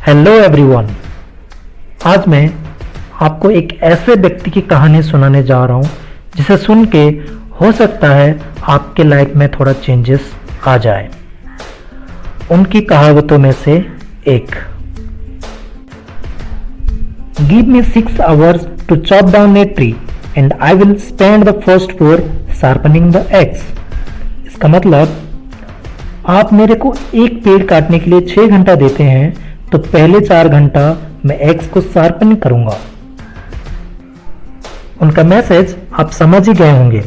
Hello everyone. आज मैं आपको एक ऐसे व्यक्ति की कहानी सुनाने जा रहा हूँ जिसे सुन के हो सकता है आपके लाइफ में थोड़ा चेंजेस आ जाए। उनकी कहावतों में से एक, give me 6 hours to chop down a tree and I will spend the first 4 sharpening the axe। इसका मतलब, आप मेरे को एक पेड़ काटने के लिए 6 घंटा देते हैं तो पहले 4 घंटा मैं एक्स को शार्पन करूंगा। उनका मैसेज आप समझ ही गए होंगे।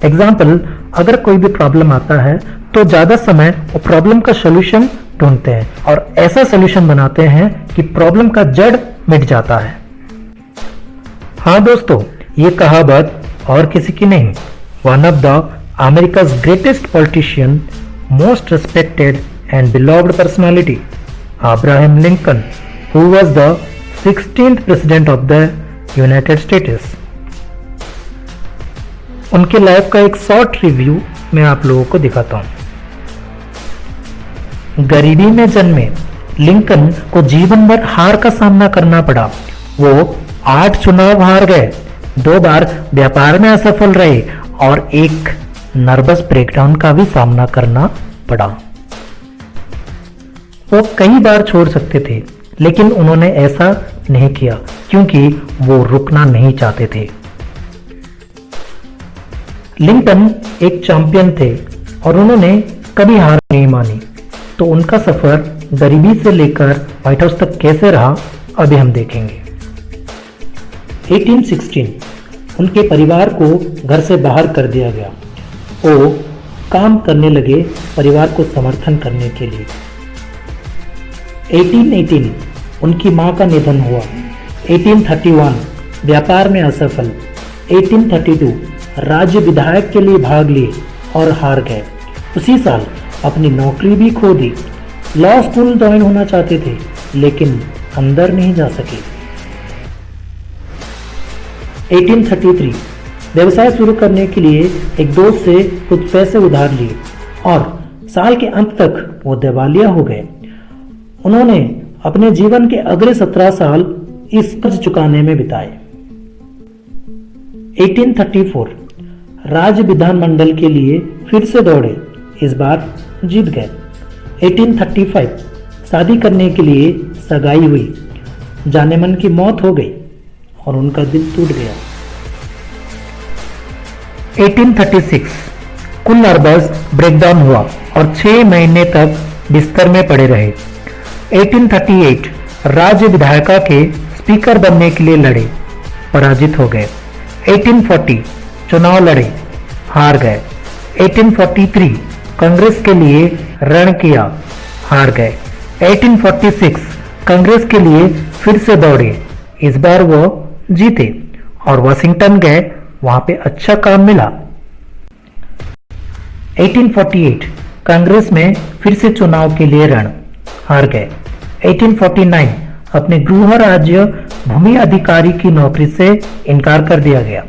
एग्जाम्पल, अगर कोई भी प्रॉब्लम आता है तो ज्यादा समय वो प्रॉब्लम का सॉल्यूशन ढूंढते हैं और ऐसा सॉल्यूशन बनाते हैं कि प्रॉब्लम का जड़ मिट जाता है। हाँ दोस्तों, ये कहावत और किसी की नहीं, one of the America's greatest politician, most respected and beloved personality, Abraham Lincoln, who was the 16th president of the United States। उनकी लाइफ का एक शॉर्ट रिव्यू मैं आप लोगों को दिखाता हूं। गरीबी में जन्मे लिंकन को जीवन भर हार का सामना करना पड़ा। वो 8 चुनाव हार गए, 2 बार व्यापार में असफल रहे और एक नर्वस ब्रेकडाउन का भी सामना करना पड़ा। वो कई बार छोड़ सकते थे, लेकिन उन्होंने ऐसा नहीं किया क्योंकि वो रुकना नहीं चाहते थे। लिंकन एक चैंपियन थे और उन्होंने कभी हार नहीं मानी। तो उनका सफर गरीबी से लेकर व्हाइट हाउस तक कैसे रहा, अभी हम देखेंगे। 1816 उनके परिवार को घर से बाहर कर दिया गया। वो काम करने लगे परिवार को समर्थन करने के लिए। 1818 उनकी मां का निधन हुआ। 1831 व्यापार में असफल। 1832 राज्य विधायक के लिए भाग लिए और हार गए। उसी साल अपनी नौकरी भी खो दी। लॉ स्कूल ज्वाइन होना चाहते थे लेकिन अंदर नहीं जा सके। 1833 व्यवसाय शुरू करने के लिए एक दोस्त से कुछ पैसे उधार लिए और साल के अंत तक वो दिवालिया हो गए। उन्होंने अपने जीवन के अगले 17 साल इस कर्ज चुकाने में बिताए। 1834 राज्य विधानमंडल के लिए फिर से दौड़े, इस बार जीत गए। 1835 शादी करने के लिए सगाई हुई, जाने मन की मौत हो गई और उनका दिल टूट गया। 1836 कुल नर्वस ब्रेकडाउन हुआ और 6 महीने तक बिस्तर में पड़े रहे। 1838 राज्य विधायिका के स्पीकर बनने के लिए लड़े, पराजित हो गए। 1840 चुनाव लड़े, हार गए। 1843 कांग्रेस के लिए रण किया, हार गए। 1846 कांग्रेस के लिए फिर से दौड़े, इस बार वो जीते और वाशिंगटन गए, वहां पे अच्छा काम मिला। 1848 कांग्रेस में फिर से चुनाव के लिए रण, हार गए। 1849 अपने गृह राज्य भूमि अधिकारी की नौकरी से इनकार कर दिया गया।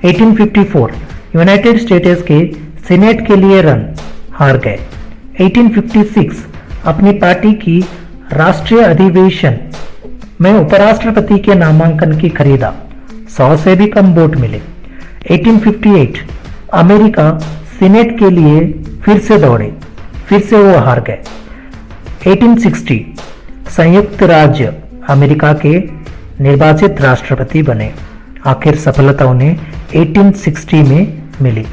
1854 यूनाइटेड स्टेट्स के सीनेट के लिए रण, हार गए। 1856 अपनी पार्टी की राष्ट्रीय अधिवेशन में उपराष्ट्रपति के नामांकन की खरीदा, 100 से भी कम वोट मिले। 1858 अमेरिका सीनेट के लिए फिर से दौड़े, फिर से वो हार गए। 1860 संयुक्त राज्य अमेरिका के निर्वाचित राष्ट्रपति बने। आखिर सफलता उन्हें 1860 में मिली।